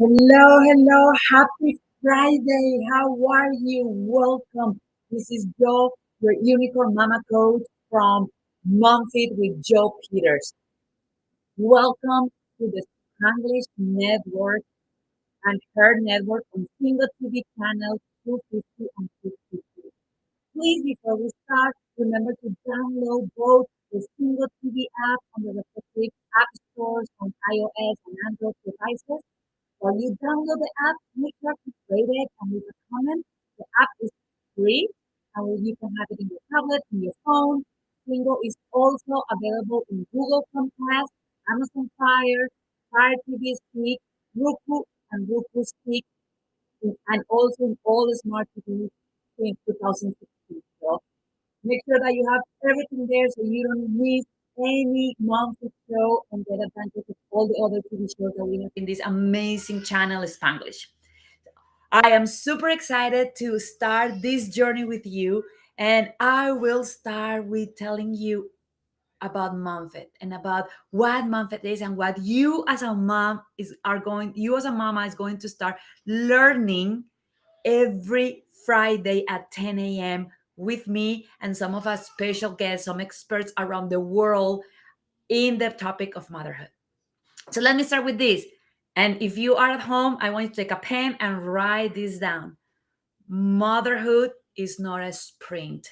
Hello, hello. Happy Friday. How are you? Welcome. This is Joe, your unicorn mama coach from MomFit with Joe Peters. Welcome to the Spanglish Network and her network on single TV channel 250 and 250. Please, before we start, remember to download both the single TV app on the respective app stores on iOS and Android devices. While you download the app, make sure to rate it and leave a comment. The app is free, and you can have it in your tablet, in your phone. Bingo is also available in Google Chromecast, Amazon Fire, Fire TV Stick, Roku, and Roku Stick, and also in all the smart TVs since 2016. So make sure that you have everything there so you don't miss any monthly show and get advantage of all the other TV shows that we have in this amazing channel, Spanglish. I am super excited to start this journey with you, and I will start with telling you about MomFit and about what MomFit is and what you as a mom you as a mama is going to start learning every Friday at 10 a.m. with me and some of our special guests, some experts around the world in the topic of motherhood. So let me start with this. And if you are at home, I want you to take a pen and write this down. Motherhood is not a sprint,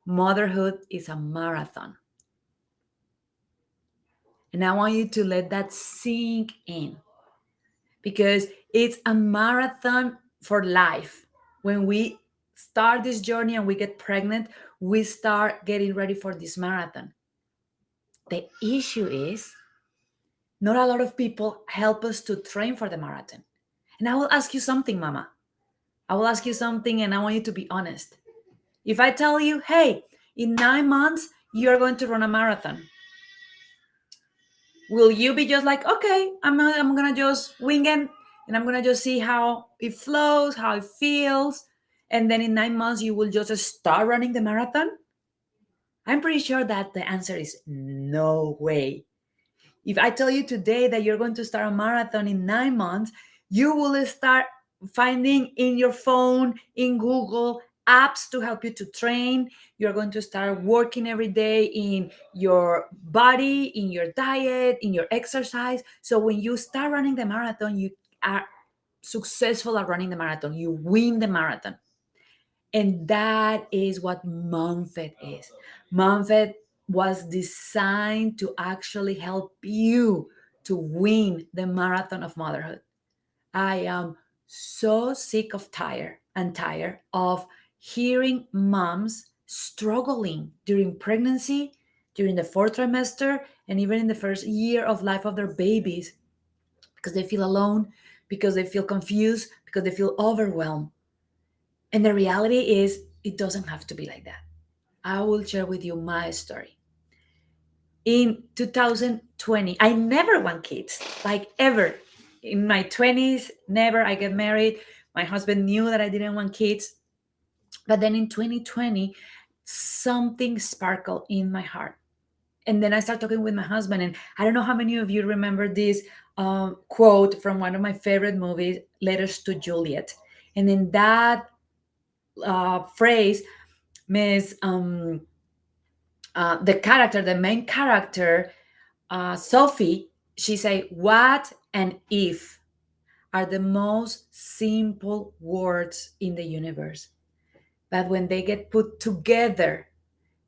motherhood is a marathon. And I want you to let that sink in because it's a marathon for life. When we start this journey and we get pregnant, we start getting ready for this marathon. The issue is not a lot of people help us to train for the marathon. And I will ask you something, mama. I will ask you something and I want you to be honest. If I tell you, hey, in 9 months, you're going to run a marathon, will you be just like, okay, I'm gonna just wing it and I'm gonna just see how it flows, how it feels, and then in 9 months you will just start running the marathon? I'm pretty sure that the answer is no way. If I tell you today that you're going to start a marathon in 9 months, you will start finding in your phone, in Google, apps to help you to train. You're going to start working every day in your body, in your diet, in your exercise. So when you start running the marathon, you are successful at running the marathon. You win the marathon. And that is what MomFit is. MomFit was designed to actually help you to win the marathon of motherhood. I am so sick of tired of hearing moms struggling during pregnancy, during the fourth trimester, and even in the first year of life of their babies because they feel alone, because they feel confused, because they feel overwhelmed. And the reality is, it doesn't have to be like that. I will share with you my story. In 2020, I never want kids, like ever. In my 20s, never. I get married. My husband knew that I didn't want kids. But then in 2020, something sparkled in my heart. And then I started talking with my husband. And I don't know how many of you remember this quote from one of my favorite movies, Letters to Juliet. And in that phrase, Miss the main character, Sophie, she say, "What and if are the most simple words in the universe, but when they get put together,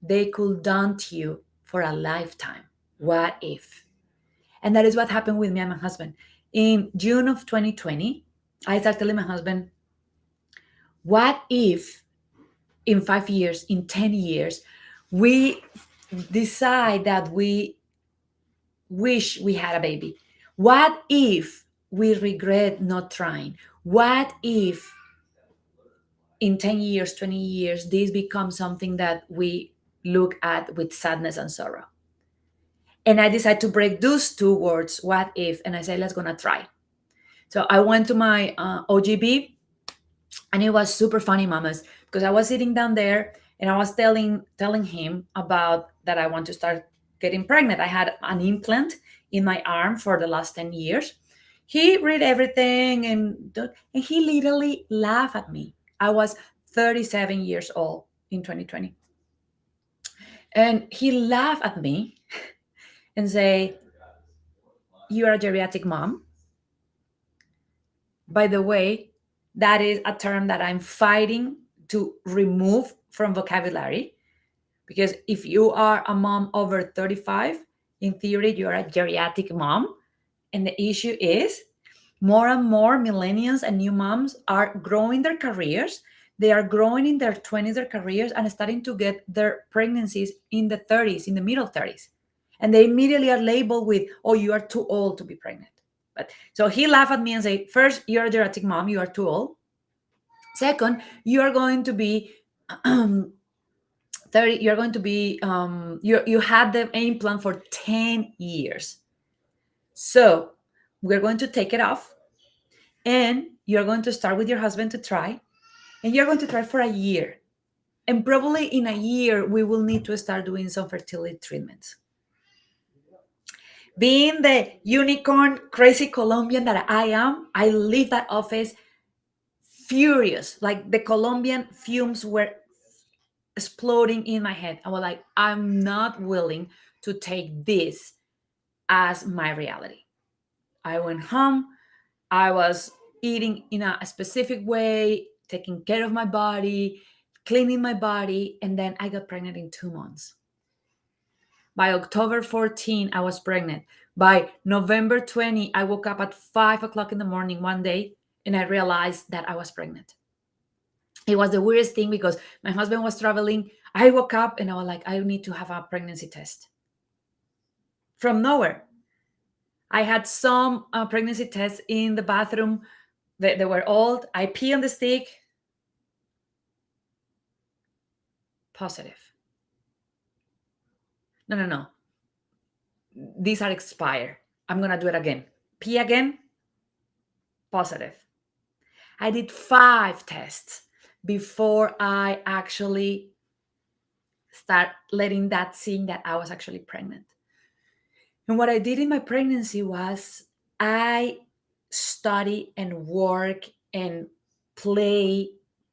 they could daunt you for a lifetime. What if?" And that is what happened with me and my husband. In June of 2020, I started telling my husband, "What if in 5 years, in 10 years, we decide that we wish we had a baby? What if we regret not trying? What if in 10 years, 20 years, this becomes something that we look at with sadness and sorrow?" And I decided to break those two words, what if, and I said, let's gonna try. So I went to my OGB, and it was super funny, mamas, because I was sitting down there and I was telling him about that I want to start getting pregnant. I had an implant in my arm for the last 10 years. He read everything and he literally laughed at me. I was 37 years old in 2020. And he laughed at me and say, "You are a geriatric mom. By the way, that is a term that I'm fighting to remove from vocabulary, because if you are a mom over 35, in theory, you're a geriatric mom. And the issue is more and more millennials and new moms are growing their careers. They are growing in their 20s, their careers, and starting to get their pregnancies in the 30s, in the middle 30s. And they immediately are labeled with, oh, you are too old to be pregnant. But so he laughed at me and said, first, you're a geriatric mom, you are too old. Second, you are going to be 30, you're going to be, you had the implant for 10 years. So we're going to take it off, and you're going to start with your husband to try, and you're going to try for a year. And probably in a year, we will need to start doing some fertility treatments. Being the unicorn, crazy Colombian that I am, I leave that office furious. Like the Colombian fumes were exploding in my head. I was like, I'm not willing to take this as my reality. I went home. I was eating in a specific way, taking care of my body, cleaning my body, and then I got pregnant in 2 months. By October 14, I was pregnant. By November 20, I woke up at 5 o'clock in the morning one day and I realized that I was pregnant. It was the weirdest thing because my husband was traveling. I woke up and I was like, I need to have a pregnancy test. From nowhere. I had some pregnancy tests in the bathroom. They were old. I pee on the stick. Positive. No, no, no. These are expired. I'm going to do it again. Pee again. Positive. I did 5 tests before I actually start letting that sing that I was actually pregnant. And what I did in my pregnancy was I study and work and play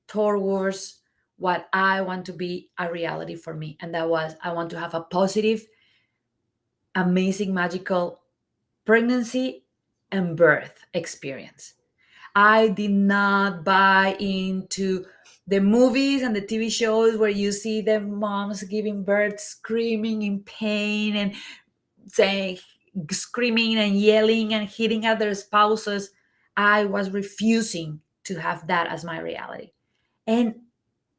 towards what I want to be a reality for me. And that was, I want to have a positive, amazing, magical pregnancy and birth experience. I did not buy into the movies and the TV shows where you see the moms giving birth screaming in pain and saying, screaming and yelling and hitting at their spouses. I was refusing to have that as my reality. And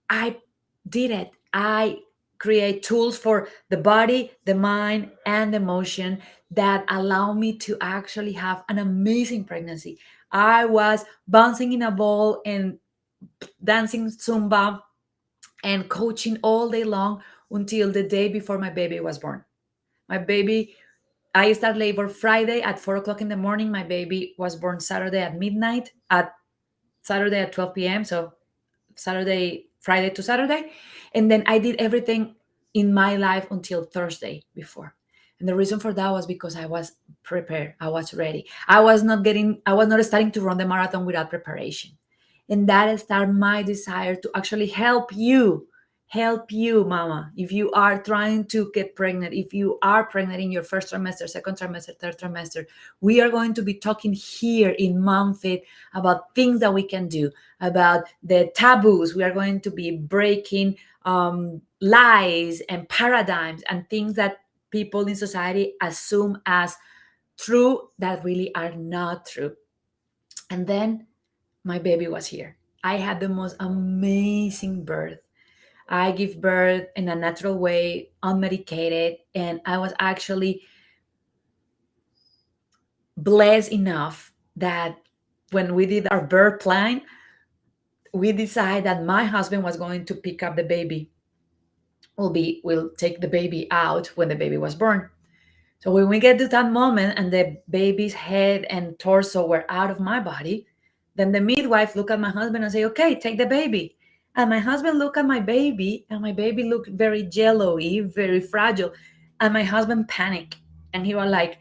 I did it. I create tools for the body, the mind, and the emotion that allow me to actually have an amazing pregnancy. I was bouncing in a ball and dancing Zumba and coaching all day long until the day before my baby was born. My baby, I started labor Friday at 4 o'clock in the morning. My baby was born Saturday at midnight, at Saturday at 12 p.m. So Saturday, Friday to Saturday. And then I did everything in my life until Thursday before. And the reason for that was because I was prepared. I was ready. I was not starting to run the marathon without preparation. And that started my desire to actually help you, mama. If you are trying to get pregnant, if you are pregnant in your first trimester, second trimester, third trimester, we are going to be talking here in MomFit about things that we can do, about the taboos. We are going to be breaking lies and paradigms and things that people in society assume as true that really are not true. And then my baby was here. I had the most amazing birth. I give birth in a natural way, unmedicated, and I was actually blessed enough that when we did our birth plan, we decided that my husband was going to pick up the baby. We'll take the baby out when the baby was born. So when we get to that moment and the baby's head and torso were out of my body, then the midwife looked at my husband and say, "Okay, take the baby." And my husband looked at my baby, and my baby looked very jello-y, very fragile. And my husband panicked, and he was like,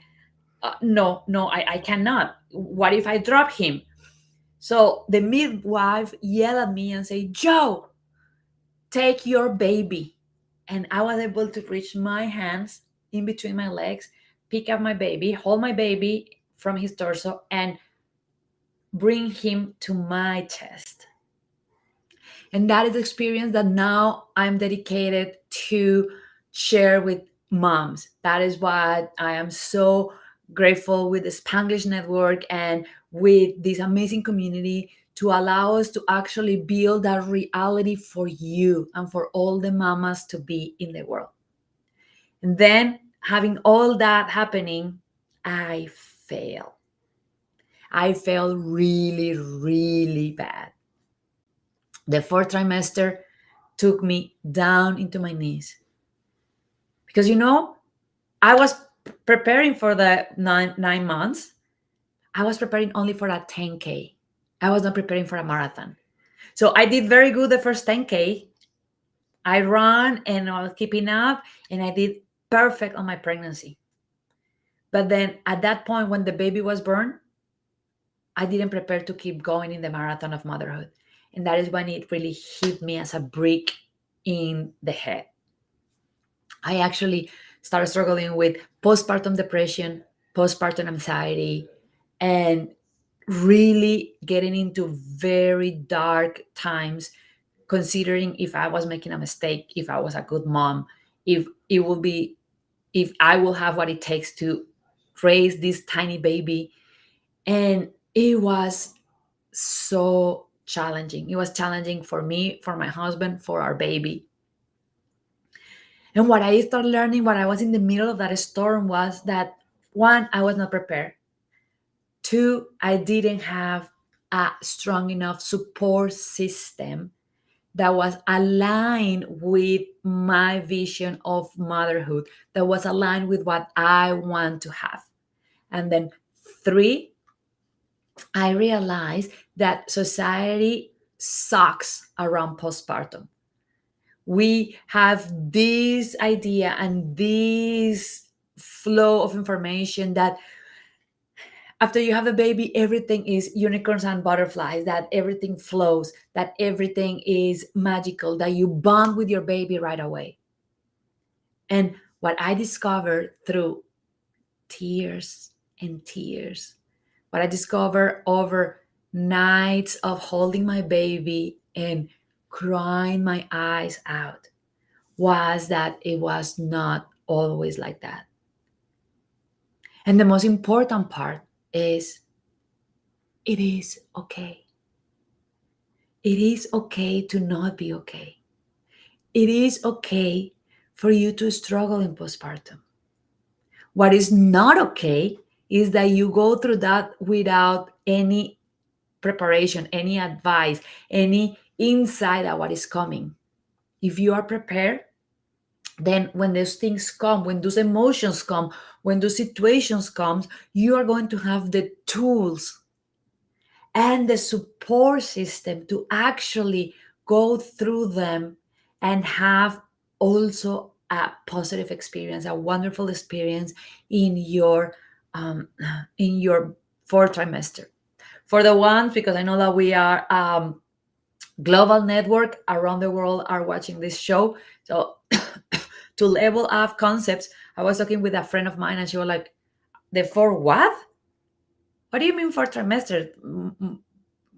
No, no, I cannot. What if I drop him? So the midwife yelled at me and said, Joe, take your baby. And I was able to reach my hands in between my legs, pick up my baby, hold my baby from his torso, and bring him to my chest. And that is the experience that now I'm dedicated to share with moms. That is what I am so grateful with the Spanglish Network and with this amazing community to allow us to actually build that reality for you and for all the mamas to be in the world. And then having all that happening, I fail. I failed really, really bad. The fourth trimester took me down into my knees because I was preparing for the 9 months. I was preparing only for a 10K. I was not preparing for a marathon. So I did very good the first 10K. I ran and I was keeping up, and I did perfect on my pregnancy. But then at that point when the baby was born, I didn't prepare to keep going in the marathon of motherhood. And that is when it really hit me as a brick in the head. I actually started struggling with postpartum depression, postpartum anxiety, and really getting into very dark times, considering if I was making a mistake, if I was a good mom, if it will be, if I will have what it takes to raise this tiny baby. And it was so challenging. It was challenging for me, for my husband, for our baby. And what I started learning while I was in the middle of that storm was that one, I was not prepared. Two, I didn't have a strong enough support system that was aligned with my vision of motherhood, that was aligned with what I want to have. And then three, I realized that society sucks around postpartum. We have this idea and this flow of information that after you have a baby, everything is unicorns and butterflies, that everything flows, that everything is magical, that you bond with your baby right away. And what I discovered through tears and tears, what I discovered over nights of holding my baby and crying my eyes out, was that it was not always like that. And the most important part is it is okay. It is okay to not be okay. It is okay for you to struggle in postpartum. What is not okay is that you go through that without any preparation, any advice, any insight of what is coming. If you are prepared, then when those things come, when those emotions come, when those situations come, you are going to have the tools and the support system to actually go through them and have also a positive experience, a wonderful experience in your um, in your fourth trimester. For the ones, because I know that we are global network around the world are watching this show, so to level up concepts, I was talking with a friend of mine, and she was like, "The four what? What do you mean fourth trimester?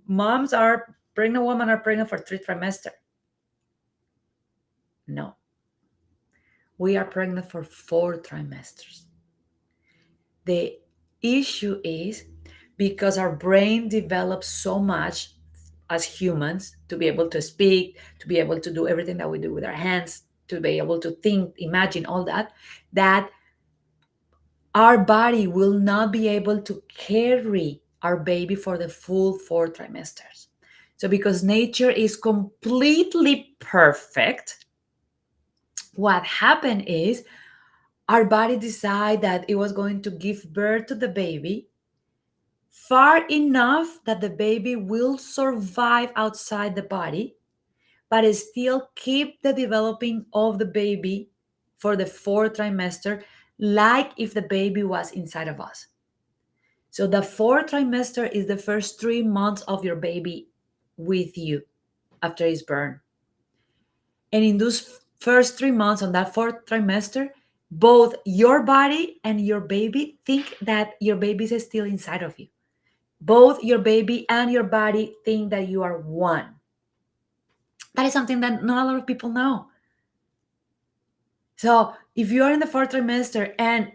Moms are pregnant, women are pregnant for 3 trimester." No, we are pregnant for 4 trimesters. The issue is because our brain develops so much as humans to be able to speak, to be able to do everything that we do with our hands, to be able to think, imagine all that, that our body will not be able to carry our baby for the full 4 trimesters. So, because nature is completely perfect, what happened is our body decided that it was going to give birth to the baby far enough that the baby will survive outside the body, but still keep the developing of the baby for the 4th trimester, like if the baby was inside of us. So the fourth trimester is the first 3 months of your baby with you after it's born. And in those first 3 months on that fourth trimester, both your body and your baby think that your baby is still inside of you. Both your baby and your body think that you are one. That is something that not a lot of people know. So if you are in the fourth trimester and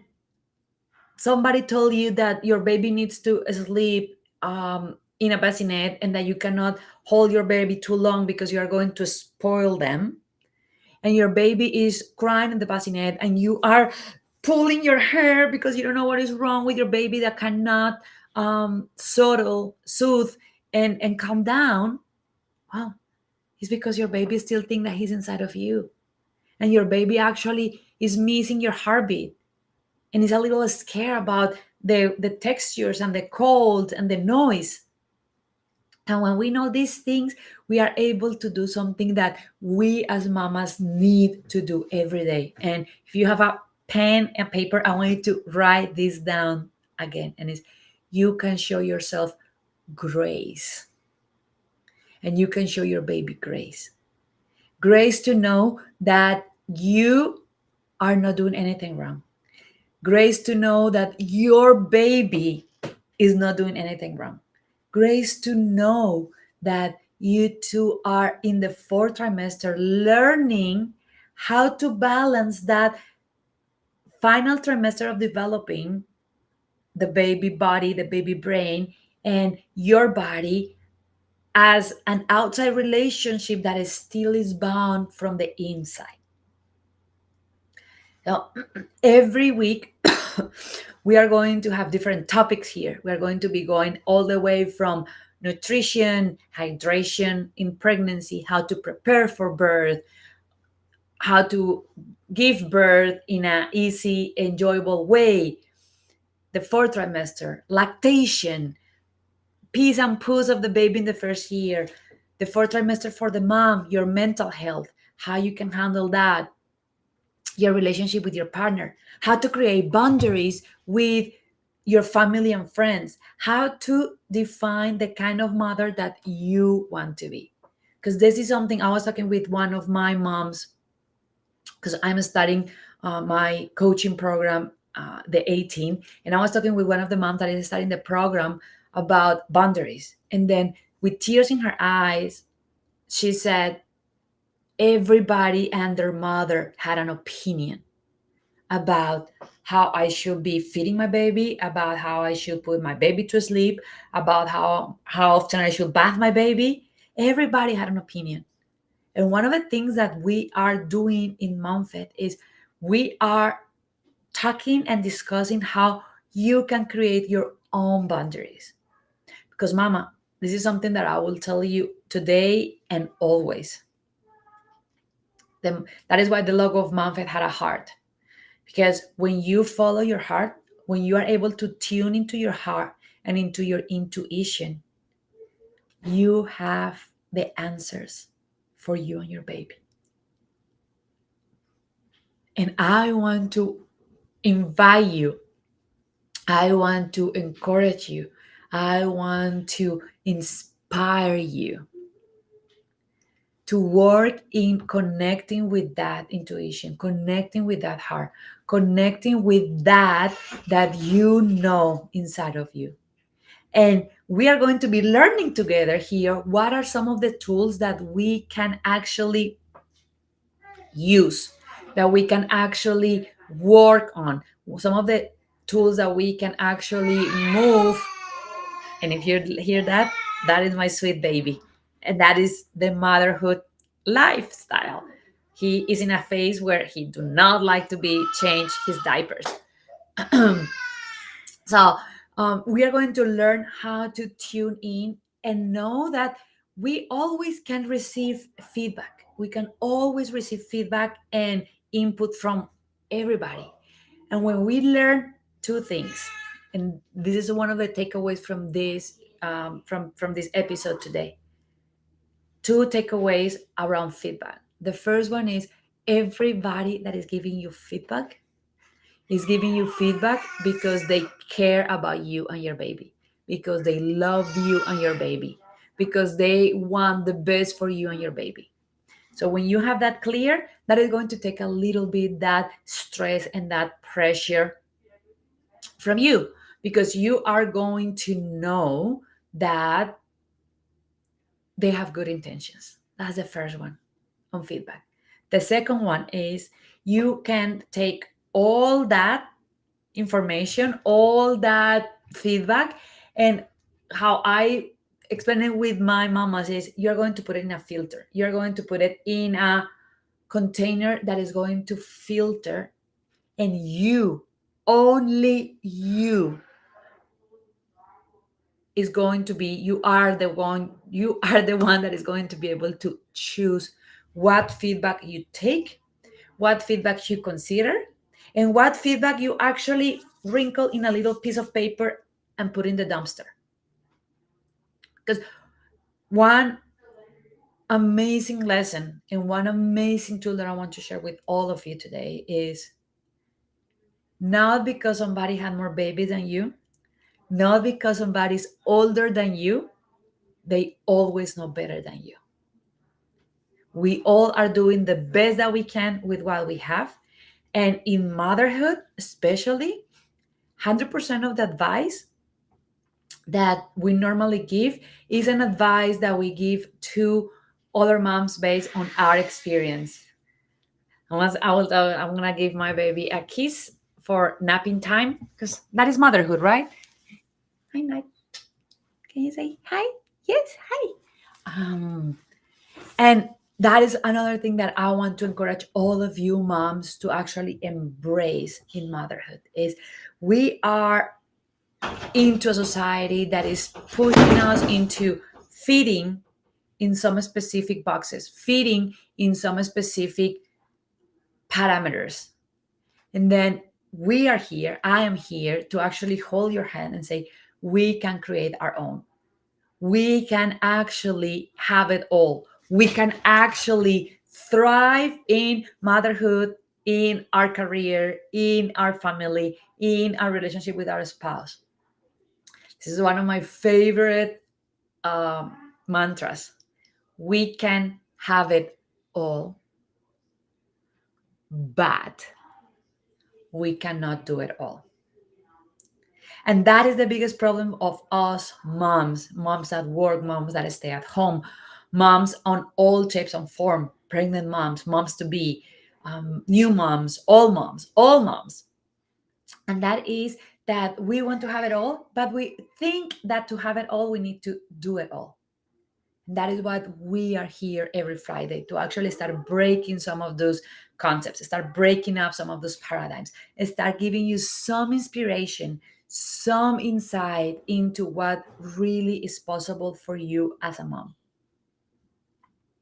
somebody told you that your baby needs to sleep in a bassinet and that you cannot hold your baby too long because you are going to spoil them, and your baby is crying in the bassinet and you are pulling your hair because you don't know what is wrong with your baby that cannot soothe and calm down, well, it's because your baby still thinks that he's inside of you. And your baby actually is missing your heartbeat and is a little scared about the textures and the cold and the noise. And when we know these things, we are able to do something that we as mamas need to do every day. And if you have a pen and paper, I want you to write this down again. And it's, you can show yourself grace. And you can show your baby grace. Grace to know that you are not doing anything wrong. Grace to know that your baby is not doing anything wrong. Grace to know that you two are in the fourth trimester learning how to balance that final trimester of developing the baby body, the baby brain, and your body as an outside relationship that is still is bound from the inside. Now, every week, we are going to have different topics here. We are going to be going all the way from nutrition, hydration in pregnancy, how to prepare for birth, how to give birth in an easy, enjoyable way, the fourth trimester, lactation, pees and poos of the baby in the first year, the fourth trimester for the mom, your mental health, how you can handle that, your relationship with your partner, how to create boundaries with your family and friends, how to define the kind of mother that you want to be. Because this is something I was talking with one of my moms, because I'm studying my coaching program, the 18, and I was talking with one of the moms that is studying the program about boundaries. And then with tears in her eyes, she said, everybody and their mother had an opinion about how I should be feeding my baby, about how I should put my baby to sleep, about how often I should bath my baby. Everybody had an opinion. And one of the things that we are doing in MomFit is we are talking and discussing how you can create your own boundaries. Because, Mama, this is something that I will tell you today and always. That is why the logo of MomFit had a heart. Because when you follow your heart, when you are able to tune into your heart and into your intuition, you have the answers for you and your baby. And I want to invite you, I want to encourage you, I want to inspire you to work in connecting with that intuition, connecting with that heart, connecting with that you know inside of you. And we are going to be learning together here what are some of the tools that we can actually use, that we can actually work on, some of the tools that we can actually move. And if you hear that, that is my sweet baby. And that is the motherhood lifestyle. He is in a phase where he do not like to be change his diapers. So we are going to learn how to tune in and know that we always can receive feedback. We can always receive feedback and input from everybody. And when we learn two things, and this is one of the takeaways from this from this episode today, two takeaways around feedback. The first one is everybody that is giving you feedback is giving you feedback because they care about you and your baby, because they love you and your baby, because they want the best for you and your baby. So when you have that clear, that is going to take a little bit that stress and that pressure from you, because you are going to know that they have good intentions. That's the first one on feedback. The second one is you can take all that information, all that feedback, and how I explain it with my mamas is you're going to put it in a filter. You're going to put it in a container that is going to filter, and you, only you, is going to be, you are the one that is going to be able to choose what feedback you take, what feedback you consider, and what feedback you actually wrinkle in a little piece of paper and put in the dumpster. Because one amazing lesson and one amazing tool that I want to share with all of you today is not because somebody had more babies than you, not because somebody's older than you, they always know better than you. We all are doing the best that we can with what we have. And in motherhood, especially, 100% of the advice that we normally give is an advice that we give to other moms based on our experience. Once I'm gonna give my baby a kiss for napping time because that is motherhood, right? Hi, Night. Can you say hi? Yes, hi. Um, and that is another thing that I want to encourage all of you moms to actually embrace in motherhood is we are into a society that is pushing us into fitting in some specific boxes, fitting in some specific parameters. And then we are here, I am here to actually hold your hand and say, we can create our own. We can actually have it all. We can actually thrive in motherhood, in our career, in our family, in our relationship with our spouse. This is one of my favorite mantras. We can have it all, but we cannot do it all. And that is the biggest problem of us moms, moms that work, moms that stay at home, moms on all shapes and form, pregnant moms, moms to be, new moms, all moms. And that is that we want to have it all, but we think that to have it all, we need to do it all. That is what we are here every Friday to actually start breaking some of those concepts, start breaking up some of those paradigms, and start giving you some inspiration, some insight into what really is possible for you as a mom.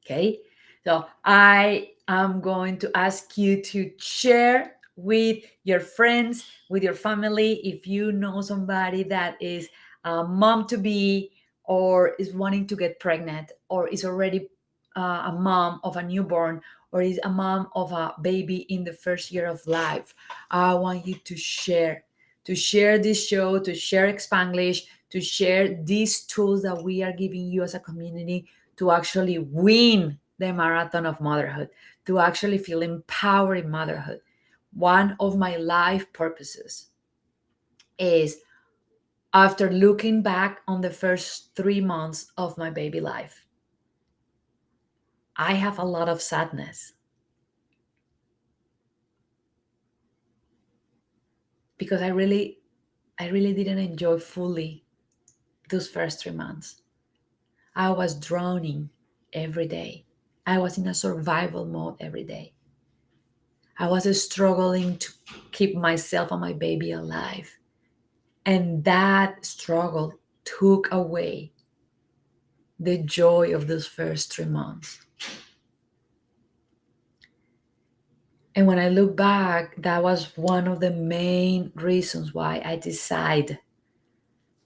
Okay. So I am going to ask you to share with your friends, with your family, if you know somebody that is a mom to be, or is wanting to get pregnant, or is already a mom of a newborn, or is a mom of a baby in the first year of life. I want you to share this show, to share Spanglish, to share these tools that we are giving you as a community to actually win the marathon of motherhood, to actually feel empowered in motherhood. One of my life purposes is, after looking back on the first 3 months of my baby life, I have a lot of sadness because I really didn't enjoy fully those first 3 months. I was drowning every day. I was in a survival mode every day. I was struggling to keep myself and my baby alive. And that struggle took away the joy of those first 3 months. And when I look back, that was one of the main reasons why I decided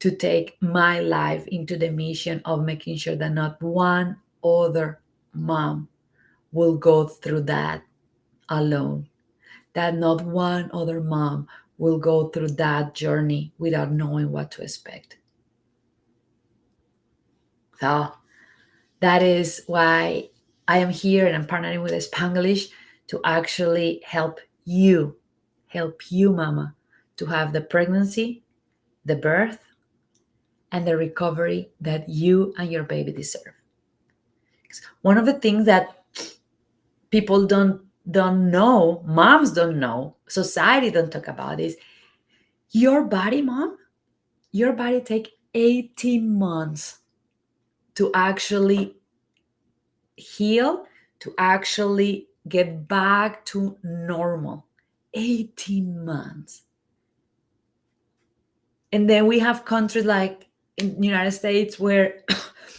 to take my life into the mission of making sure that not one other mom will go through that alone. that not one other mom will go through that journey without knowing what to expect. So that is why I am here and I'm partnering with Spanglish to actually help you, mama, to have the pregnancy, the birth, and the recovery that you and your baby deserve. One of the things that people don't know, moms don't know, society don't talk about is your body, mom, your body take 18 months to actually heal, to actually get back to normal. 18 months. And then we have countries like in the United States where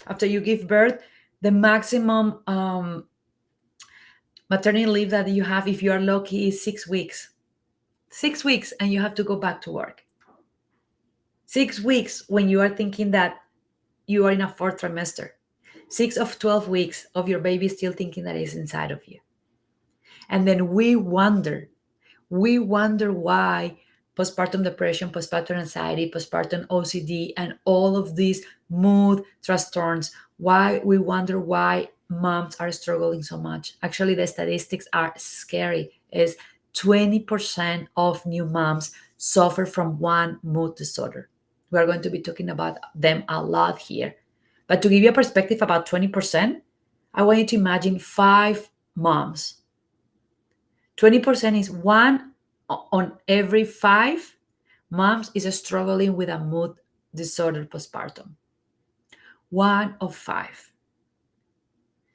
after you give birth, the maximum maternity leave that you have, if you are lucky, is 6 weeks. 6 weeks, and you have to go back to work. 6 weeks when you are thinking that you are in a fourth trimester. 6 of 12 weeks of your baby still thinking that it's inside of you. And then we wonder why postpartum depression, postpartum anxiety, postpartum OCD, and all of these mood trastorns, why we wonder why moms are struggling so much. Actually, the statistics are scary. Is 20% of new moms suffer from one mood disorder. We are going to be talking about them a lot here. But to give you a perspective about 20%, I want you to imagine 5 moms. 20% is one on every 5 moms is struggling with a mood disorder postpartum. 1 of 5.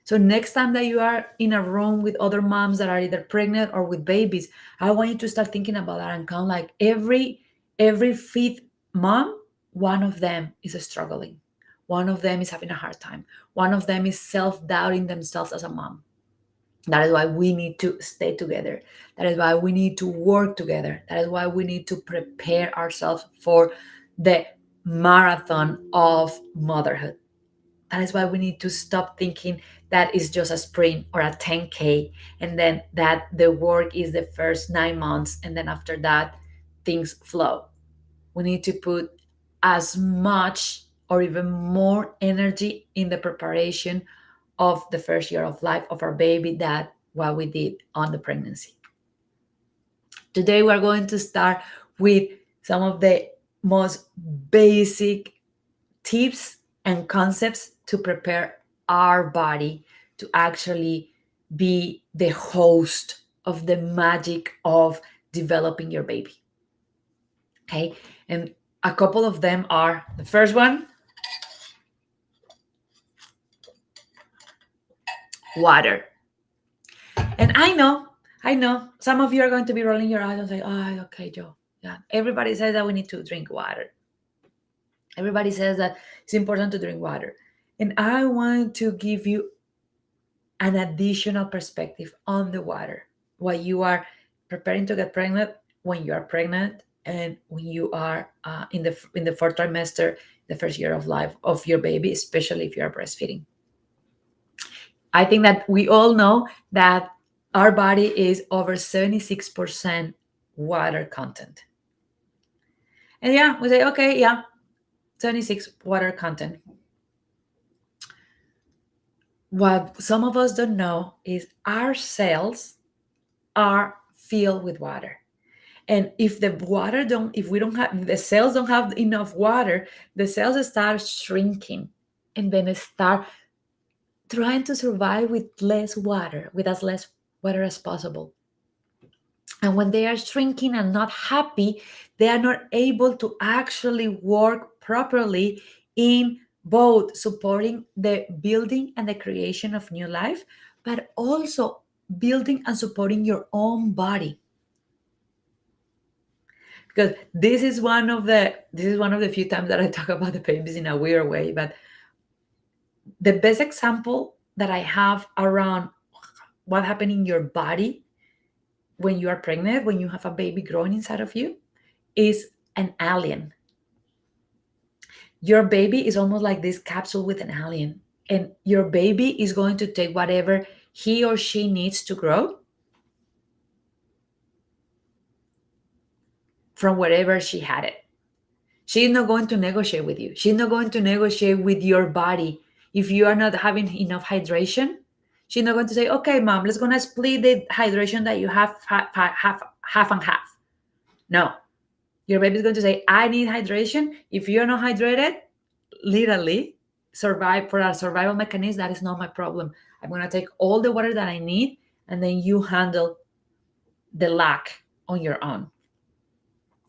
So next time that you are in a room with other moms that are either pregnant or with babies, I want you to start thinking about that and count like every fifth mom, one of them is struggling. One of them is having a hard time. One of them is self-doubting themselves as a mom. That is why we need to stay together. That is why we need to work together. That is why we need to prepare ourselves for the marathon of motherhood. That is why we need to stop thinking that it's just a sprint or a 10K, and then that the work is the first 9 months, and then after that, things flow. We need to put as much or even more energy in the preparation of the first year of life of our baby that what we did on the pregnancy. Today, we're going to start with some of the most basic tips and concepts to prepare our body to actually be the host of the magic of developing your baby. Okay. And a couple of them are the first one, water. And I know some of you are going to be rolling your eyes and say, oh, okay, Joe. Yeah. Everybody says that we need to drink water. Everybody says that it's important to drink water. And I want to give you an additional perspective on the water while you are preparing to get pregnant, when you are pregnant, and when you are in the fourth trimester, the first year of life of your baby, especially if you are breastfeeding. I think that we all know that our body is over 76% water content. And yeah, we say, okay, yeah, 76 water content. What some of us don't know is our cells are filled with water. And if we don't have, the cells don't have enough water, the cells start shrinking and then start trying to survive with less water, with as less water as possible. And when they are shrinking and not happy, they are not able to actually work properly in both supporting the building and the creation of new life, but also building and supporting your own body. Because this is one of the few times that I talk about the babies in a weird way, but the best example that I have around what happened in your body when you are pregnant, when you have a baby growing inside of you, is an alien. Your baby is almost like this capsule with an alien, and your baby is going to take whatever he or she needs to grow, from wherever she had it. She's not going to negotiate with you. She's not going to negotiate with your body. If you are not having enough hydration, she's not going to say, okay, mom, let's gonna split the hydration that you have half and half. No, your baby's going to say, I need hydration. If you're not hydrated, literally survive for a survival mechanism, that is not my problem. I'm going to take all the water that I need, and then you handle the lack on your own.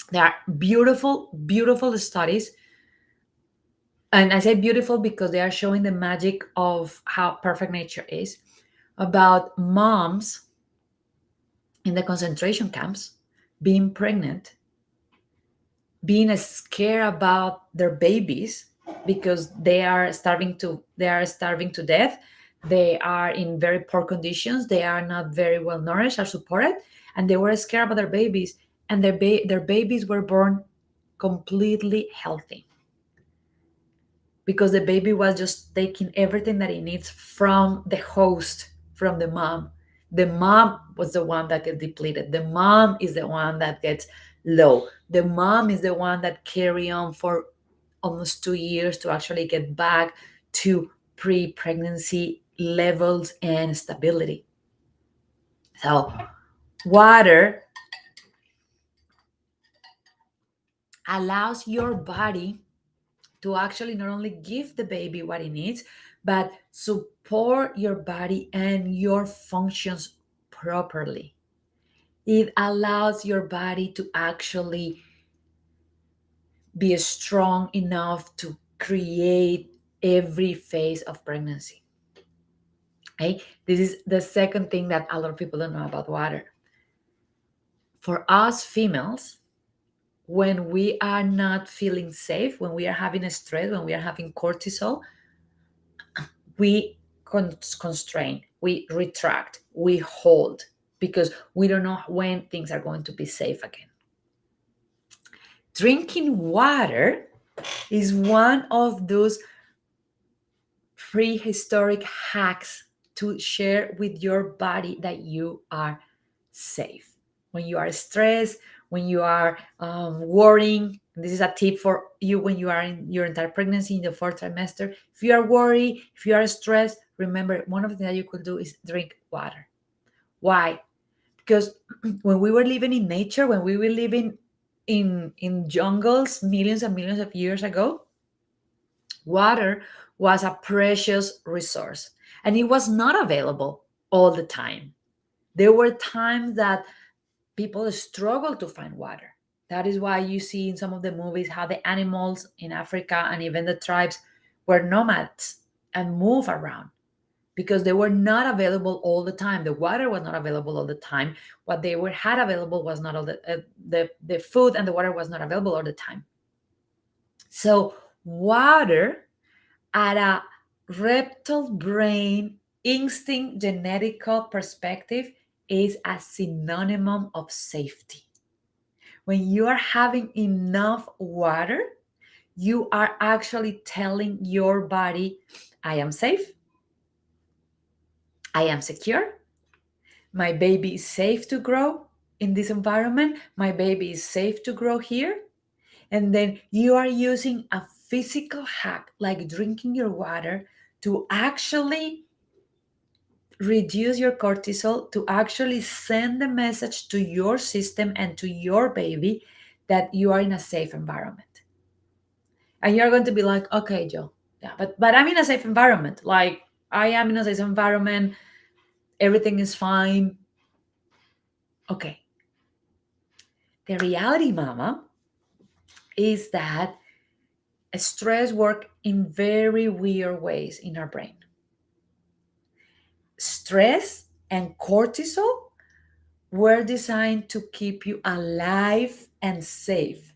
There are beautiful, beautiful studies. And I say beautiful because they are showing the magic of how perfect nature is, about moms in the concentration camps being pregnant, being scared about their babies because they are starving to death. They are in very poor conditions. They are not very well nourished or supported, and they were scared about their babies. And their babies were born completely healthy because the baby was just taking everything that it needs from the host, from the mom. The mom was the one that gets depleted. The mom is the one that gets low. The mom is the one that carry on for almost 2 years to actually get back to pre-pregnancy levels and stability. So water allows your body to actually not only give the baby what it needs, but support your body and your functions properly. It allows your body to actually be strong enough to create every phase of pregnancy. Okay? This is the second thing that a lot of people don't know about water. For us females, when we are not feeling safe, when we are having a stress, when we are having cortisol, we constrain, we retract, we hold because we don't know when things are going to be safe again. Drinking water is one of those prehistoric hacks to share with your body that you are safe. When you are stressed, when you are worrying, this is a tip for you when you are in your entire pregnancy in the fourth trimester. If you are worried, if you are stressed, remember one of the things that you could do is drink water. Why? Because when we were living in nature, when we were living in jungles millions and millions of years ago, water was a precious resource and it was not available all the time. There were times that people struggled to find water. That is why you see in some of the movies how the animals in Africa and even the tribes were nomads and move around because they were not available all the time. The water was not available all the time. What they were had available was not all the food, and the water was not available all the time. So water at a reptile brain instinct genetical perspective is a synonym of safety. When you are having enough water, you are actually telling your body, I am safe, I am secure, my baby is safe to grow in this environment, my baby is safe to grow here. And then you are using a physical hack like drinking your water to actually reduce your cortisol, to actually send the message to your system and to your baby that you are in a safe environment. And you're going to be like, okay, Joe, yeah, but I'm in a safe environment. Like I am in a safe environment, everything is fine. Okay. The reality, mama, is that stress works in very weird ways in our brain. Stress and cortisol were designed to keep you alive and safe.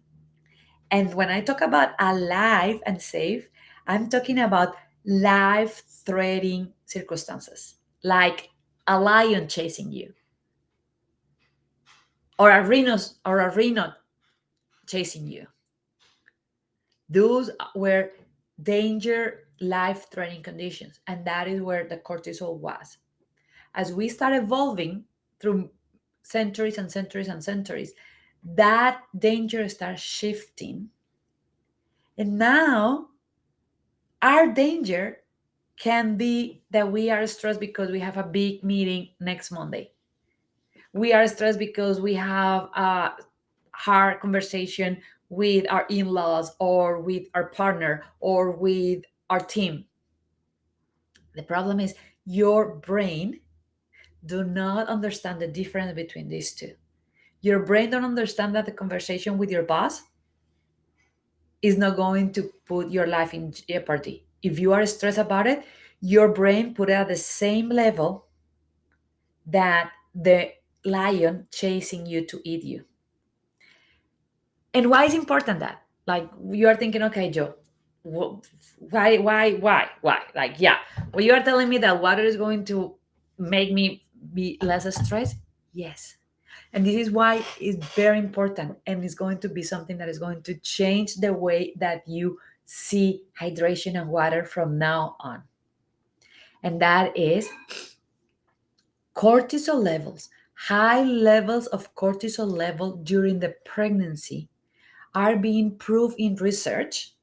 And when I talk about alive and safe, I'm talking about life threatening circumstances, like a lion chasing you, or a rhino chasing you. Those were danger, life threatening conditions. And that is where the cortisol was. As we start evolving through centuries and centuries and centuries, that danger starts shifting. And now our danger can be that we are stressed because we have a big meeting next Monday. We are stressed because we have a hard conversation with our in-laws or with our partner or with our team. The problem is your brain do not understand the difference between these two. Your brain don't understand that the conversation with your boss is not going to put your life in jeopardy. If you are stressed about it, your brain put it at the same level that the lion chasing you to eat you. And why is important that? Like you are thinking, okay, Joe, why? Like, yeah, well, you are telling me that water is going to make me be less stressed. Yes, and this is why it's very important, and it's going to be something that is going to change the way that you see hydration and water from now on. And that is cortisol levels. High levels of cortisol level during the pregnancy are being proved in research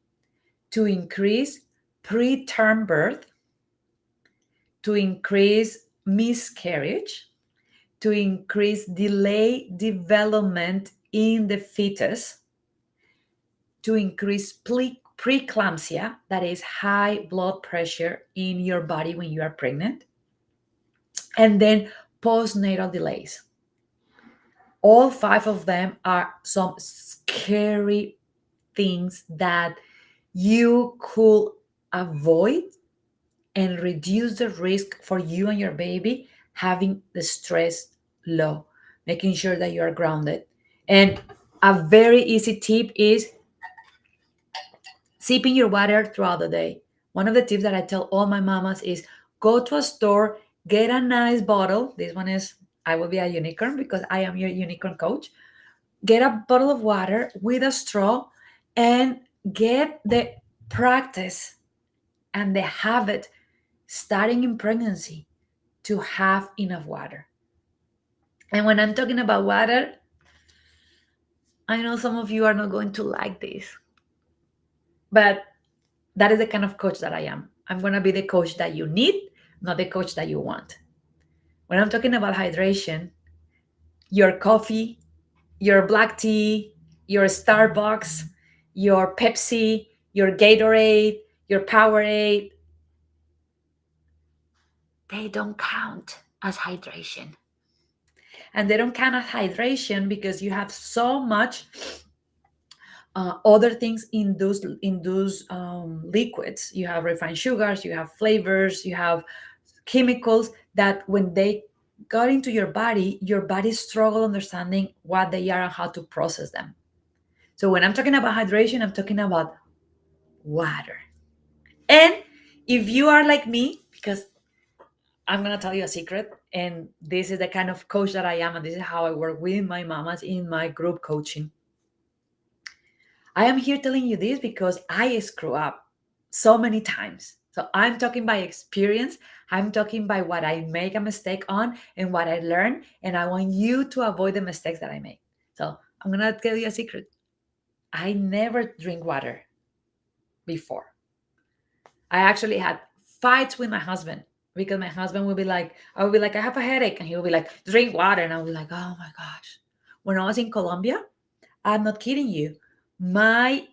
to increase preterm birth, to increase miscarriage, to increase delay development in the fetus, to increase preeclampsia, that is high blood pressure in your body when you are pregnant, and then postnatal delays. All five of them are some scary things that you could avoid and reduce the risk for you and your baby having the stress low, making sure that you are grounded. And a very easy tip is sipping your water throughout the day. One of the tips that I tell all my mamas is go to a store, get a nice bottle. This one is, I will be a unicorn because I am your unicorn coach. Get a bottle of water with a straw and get the practice and the habit starting in pregnancy to have enough water. And when I'm talking about water, I know some of you are not going to like this, but that is the kind of coach that I am. I'm going to be the coach that you need, not the coach that you want. When I'm talking about hydration, your coffee, your black tea, your Starbucks, your Pepsi, your Gatorade, your Powerade, they don't count as hydration. And they don't count as hydration because you have so much other things in those liquids. You have refined sugars, you have flavors, you have chemicals that when they got into your body struggle understanding what they are and how to process them. So when I'm talking about hydration, I'm talking about water. And if you are like me, because I'm gonna tell you a secret, and this is the kind of coach that I am, and this is how I work with my mamas in my group coaching. I am here telling you this because I screw up so many times. So I'm talking by experience. I'm talking by what I make a mistake on and what I learn. And I want you to avoid the mistakes that I make. So I'm going to tell you a secret. I never drink water before. I actually had fights with my husband because my husband would be like, I would be like, I have a headache. And he would be like, drink water. And I would be like, oh my gosh. When I was in Colombia, I'm not kidding you. My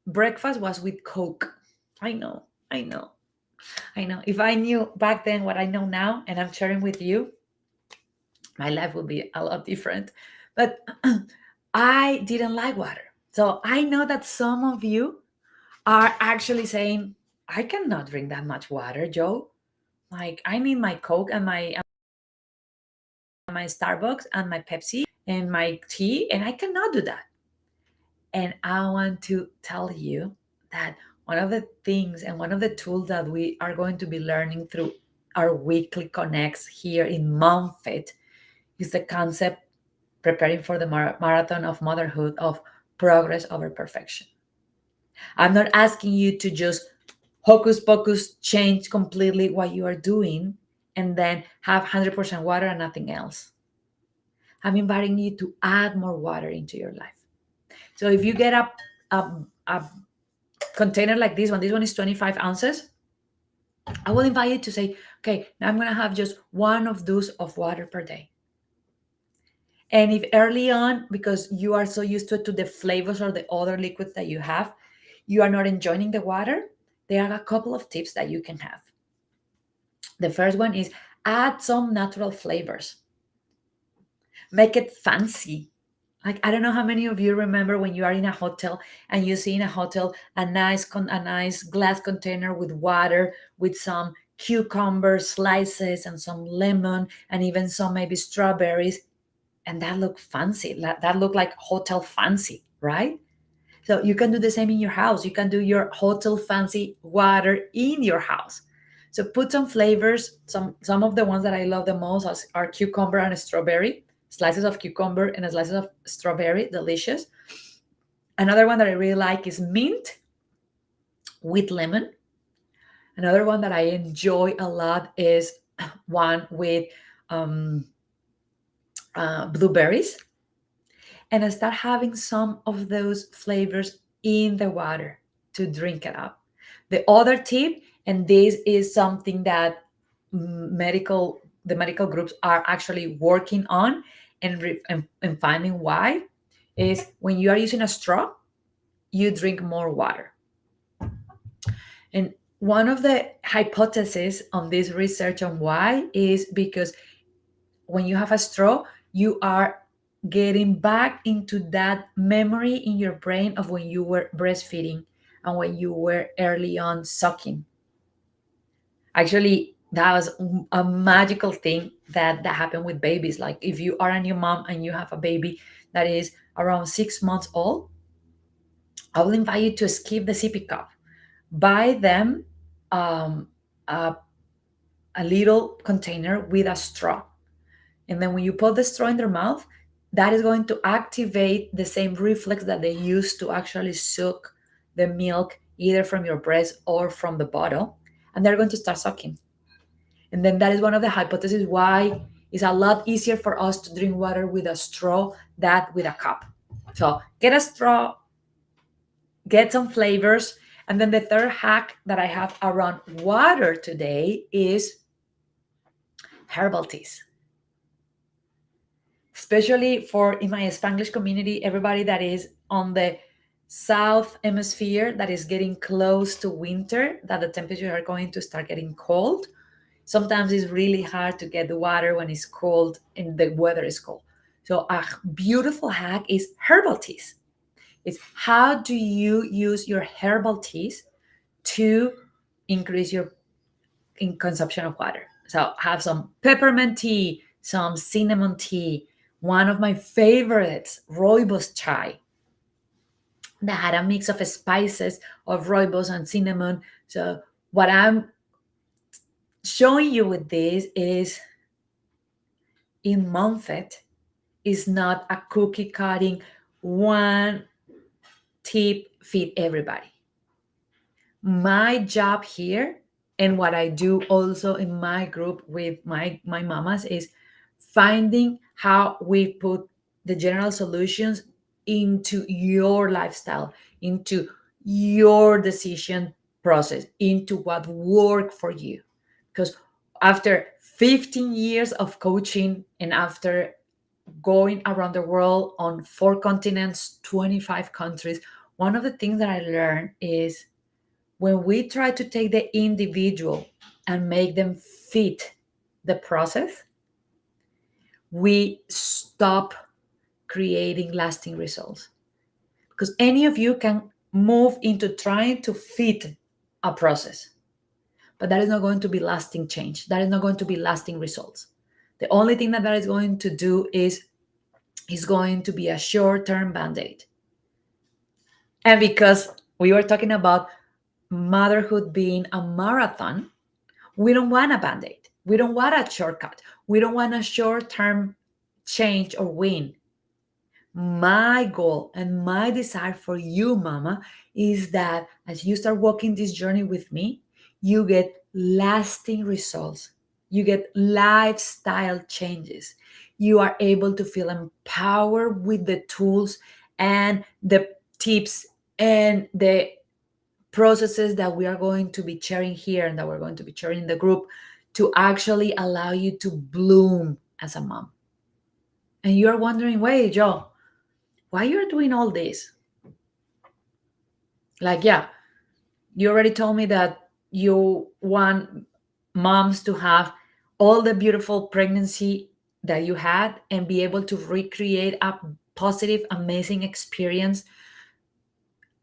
breakfast was with Coke. I know, I know, I know. If I knew back then what I know now and I'm sharing with you, my life would be a lot different. But I didn't like water. So I know that some of you are actually saying, I cannot drink that much water, Joe. Like I need my Coke and my Starbucks and my Pepsi and my tea, and I cannot do that. And I want to tell you that one of the things and one of the tools that we are going to be learning through our weekly connects here in MomFit is the concept preparing for the marathon of motherhood of progress over perfection. I'm not asking you to just hocus pocus change completely what you are doing and then have 100% water and nothing else. I'm inviting you to add more water into your life. So if you get a container like this one is 25 ounces. I will invite you to say, okay, now I'm going to have just one of those of water per day. And if early on, because you are so used to the flavors or the other liquids that you have, you are not enjoying the water, there are a couple of tips that you can have. The first one is add some natural flavors. Make it fancy. Like, I don't know how many of you remember when you are in a hotel and you see in a hotel a nice glass container with water with some cucumber slices and some lemon and even some maybe strawberries, and that looked fancy. That looked like hotel fancy, right? So you can do the same in your house. You can do your hotel fancy water in your house. So put some flavors. Some of the ones that I love the most are cucumber and strawberry. Slices of cucumber and slices of strawberry, delicious. Another one that I really like is mint with lemon. Another one that I enjoy a lot is one with um, blueberries. And I start having some of those flavors in the water to drink it up. The other tip, and this is something that the medical groups are actually working on and finding why, is when you are using a straw, you drink more water. And one of the hypotheses on this research on why is because when you have a straw, you are getting back into that memory in your brain of when you were breastfeeding and when you were early on sucking. Actually, that was a magical thing that happened with babies. Like if you are a new mom and you have a baby that is around 6 months old, I will invite you to skip the sippy cup. Buy them um, a, a little container with a straw. And then when you put the straw in their mouth, that is going to activate the same reflex that they use to actually suck the milk either from your breast or from the bottle. And they're going to start sucking. And then that is one of the hypotheses why it's a lot easier for us to drink water with a straw than with a cup. So get a straw, get some flavors. And then the third hack that I have around water today is herbal teas, especially for in my Spanglish community, everybody that is on the south hemisphere that is getting close to winter, that the temperatures are going to start getting cold. Sometimes it's really hard to get the water when it's cold and the weather is cold. So a beautiful hack is herbal teas. It's how do you use your herbal teas to increase your in consumption of water. So have some peppermint tea, some cinnamon tea. One of my favorites, rooibos chai, that had a mix of spices of rooibos and cinnamon. So what I'm showing you with this is in MomFit is not a cookie cutting one tip fit everybody. My job here and what I do also in my group with my mamas is finding how we put the general solutions into your lifestyle, into your decision process, into what work for you. Because after 15 years of coaching and after going around the world on 4 continents, 25 countries, one of the things that I learned is when we try to take the individual and make them fit the process, we stop creating lasting results. Because any of you can move into trying to fit a process, but that is not going to be lasting change. That is not going to be lasting results. The only thing that is going to do is going to be a short-term band-aid. And because we were talking about motherhood being a marathon, we don't want a band aid. We don't want a shortcut. We don't want a short term change or win. My goal and my desire for you, mama, is that as you start walking this journey with me, you get lasting results. You get lifestyle changes. you are able to feel empowered with the tools and the tips and the processes that we are going to be sharing here and that we're going to be sharing in the group to actually allow you to bloom as a mom. And you're wondering, wait, Joe, why you're doing all this? Like, yeah, you already told me that you want moms to have all the beautiful pregnancy that you had and be able to recreate a positive, amazing experience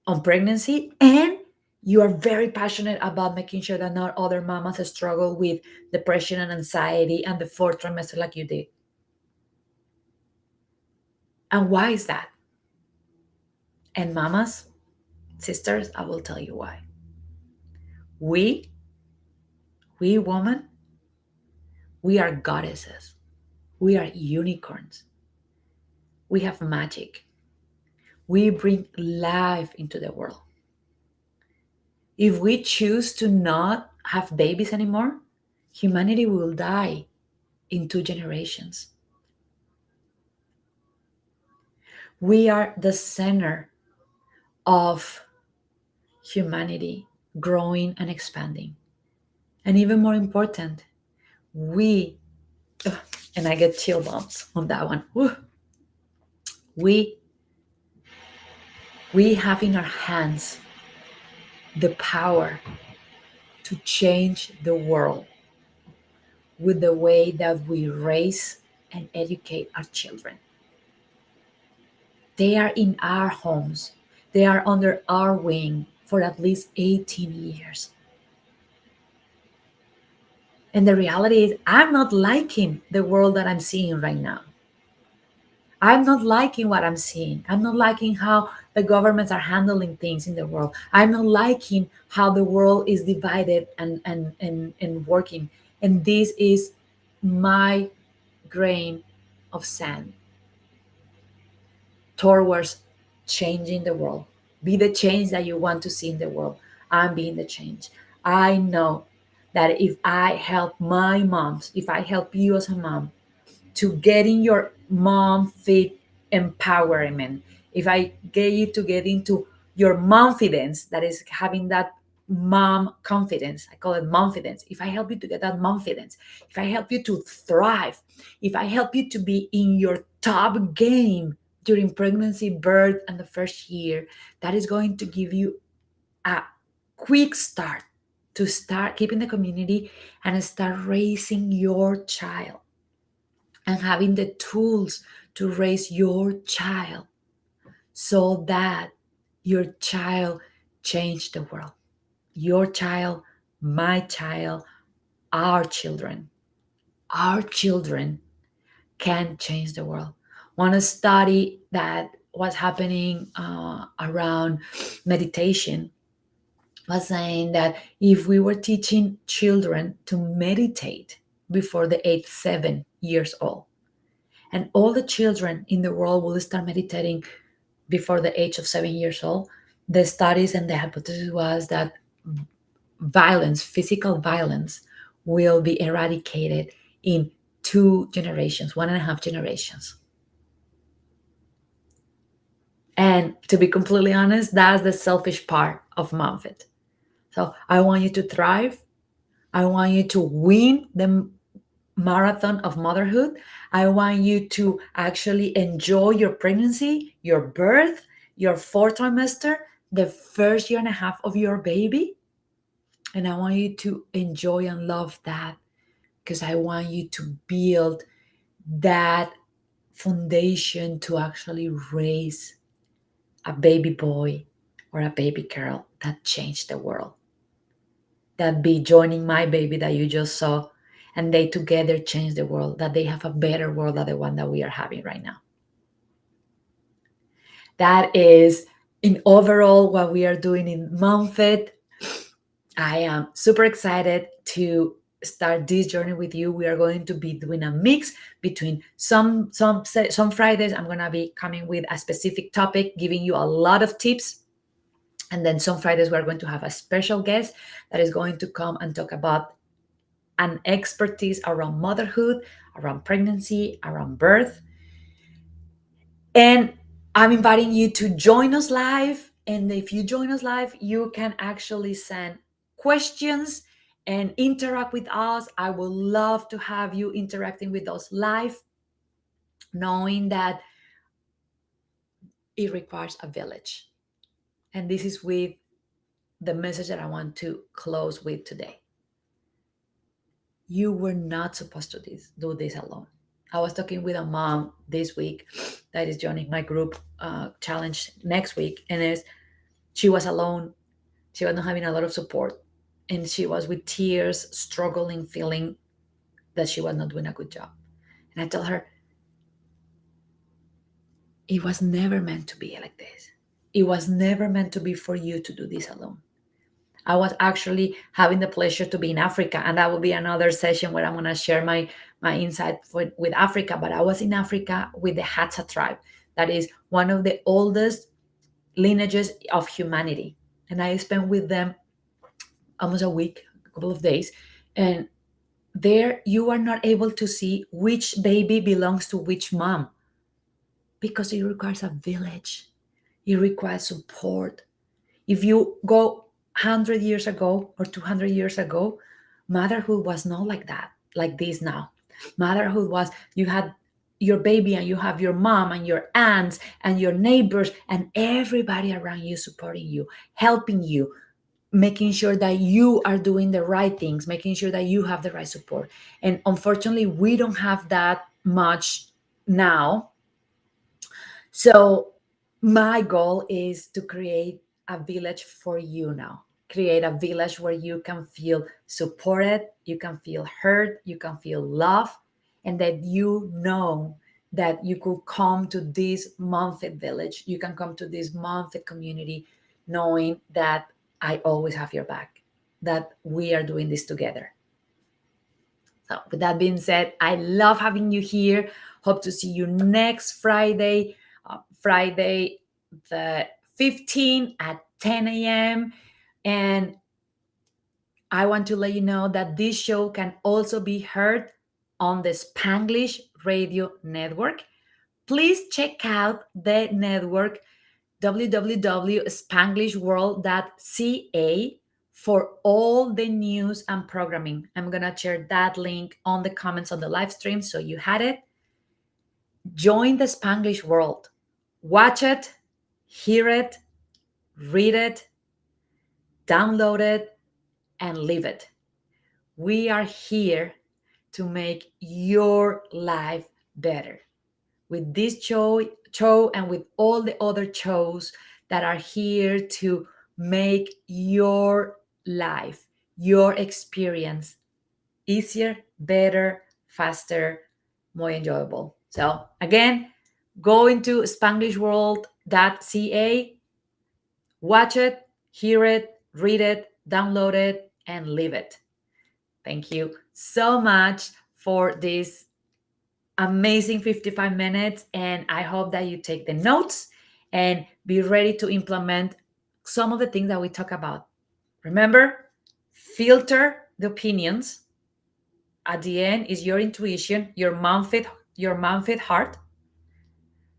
on pregnancy. And you are very passionate about making sure that not other mamas struggle with depression and anxiety and the fourth trimester like you did. And why is that? And mamas, sisters, I will tell you why. We, we women, we are goddesses. We are unicorns. We have magic. We bring life into the world. If we choose to not have babies anymore, humanity will die in 2 generations. We are the center of humanity growing and expanding. And even more important, we, ugh, and I get chill bumps on that one. Woo. We we have in our hands the power to change the world with the way that we raise and educate our children. They are in our homes. They are under our wing for at least 18 years. And the reality is, I'm not liking the world that I'm seeing right now. I'm not liking what I'm seeing. I'm not liking how the governments are handling things in the world. I'm not liking how the world is divided and working. And this is my grain of sand towards changing the world. Be the change that you want to see in the world. I'm being the change. I know that if I help my moms, if I help you as a mom to get in your mom fit empowerment, if I get you to get into your momfidence, that is having that mom confidence, I call it momfidence. If I help you to get that momfidence, if I help you to thrive, if I help you to be in your top game during pregnancy, birth, and the first year, that is going to give you a quick start to start keeping the community and start raising your child and having the tools to raise your child so that your child change the world. Your child, my child, our children. Our children can change the world. One study that was happening around meditation was saying that if we were teaching children to meditate before the age 7 years old, and all the children in the world will start meditating before the age of 7 years old, the studies and the hypothesis was that violence, physical violence, will be eradicated in 2 generations, 1.5 generations. And to be completely honest, that's the selfish part of MomFit. So I want you to thrive. I want you to win the marathon of motherhood. I want you to actually enjoy your pregnancy, your birth, your fourth trimester, the first year and a half of your baby. And I want you to enjoy and love that because I want you to build that foundation to actually raise a baby boy or a baby girl that changed the world. That be joining my baby that you just saw, and they together change the world, that they have a better world than the one that we are having right now. That is in overall what we are doing in MomFit. I am super excited to start this journey with you. We are going to be doing a mix between some Fridays I'm going to be coming with a specific topic, giving you a lot of tips. And then some Fridays we're going to have a special guest that is going to come and talk about and expertise around motherhood, around pregnancy, around birth. And I'm inviting you to join us live. And if you join us live, you can actually send questions and interact with us. I would love to have you interacting with us live, knowing that it requires a village. And this is with the message that I want to close with today. You were not supposed to do this alone. I was talking with a mom this week that is joining my group challenge next week, and she was alone. She was not having a lot of support, and she was with tears, struggling, feeling that she was not doing a good job. And I told her, it was never meant to be like this. It was never meant to be for you to do this alone. I was actually having the pleasure to be in Africa, and that will be another session where I'm going to share my insight with Africa. But I was in Africa with the Hadza tribe, that is one of the oldest lineages of humanity, and I spent with them almost a week, a couple of days, and there you are not able to see which baby belongs to which mom because it requires a village. It requires support. If you go 100 years ago or 200 years ago, motherhood was not like that, like this now. Motherhood was you had your baby and you have your mom and your aunts and your neighbors and everybody around you supporting you, helping you, making sure that you are doing the right things, making sure that you have the right support. And unfortunately, we don't have that much now. So my goal is to create a village for you now. Create a village where you can feel supported, you can feel heard, you can feel loved, and that you know that you could come to this MomFit village. You can come to this MomFit community knowing that I always have your back, that we are doing this together. So, with that being said, I love having you here. Hope to see you next Friday, Friday the 15th at 10 a.m. And I want to let you know that this show can also be heard on the Spanglish Radio Network. Please check out the network www.spanglishworld.ca for all the news and programming. I'm going to share that link on the comments on the live stream so you had it. Join the Spanglish world. Watch it, hear it, read it, download it, and live it. We are here to make your life better. With this show and with all the other shows that are here to make your life, your experience easier, better, faster, more enjoyable. So again, go into spanglishworld.ca, watch it, hear it, read it, download it, and live it. Thank you so much for this amazing 55 minutes. And I hope that you take the notes and be ready to implement some of the things that we talk about. Remember, filter the opinions. At the end is your intuition, your MomFit heart.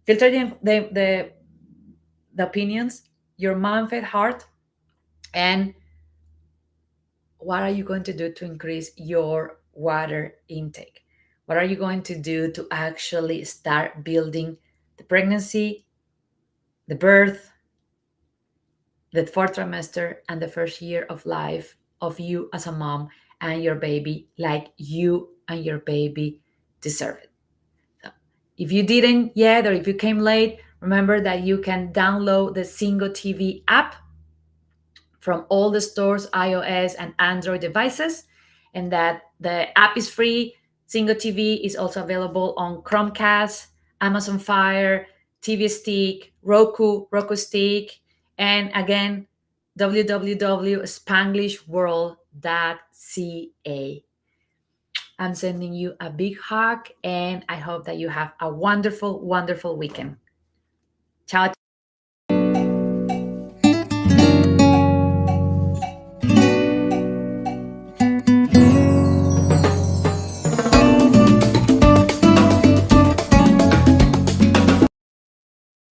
Filter the opinions, your MomFit heart, and what are you going to do to increase your water intake? What are you going to do to actually start building the pregnancy, the birth, the fourth trimester, and the first year of life of you as a mom and your baby, like you and your baby deserve it? So if you didn't yet, or if you came late, remember that you can download the Single TV app from all the stores, iOS and Android devices, and that the app is free. Single TV is also available on Chromecast, Amazon Fire, TV Stick, Roku Stick, and again, www.spanglishworld.ca. I'm sending you a big hug, and I hope that you have a wonderful, wonderful weekend. Ciao.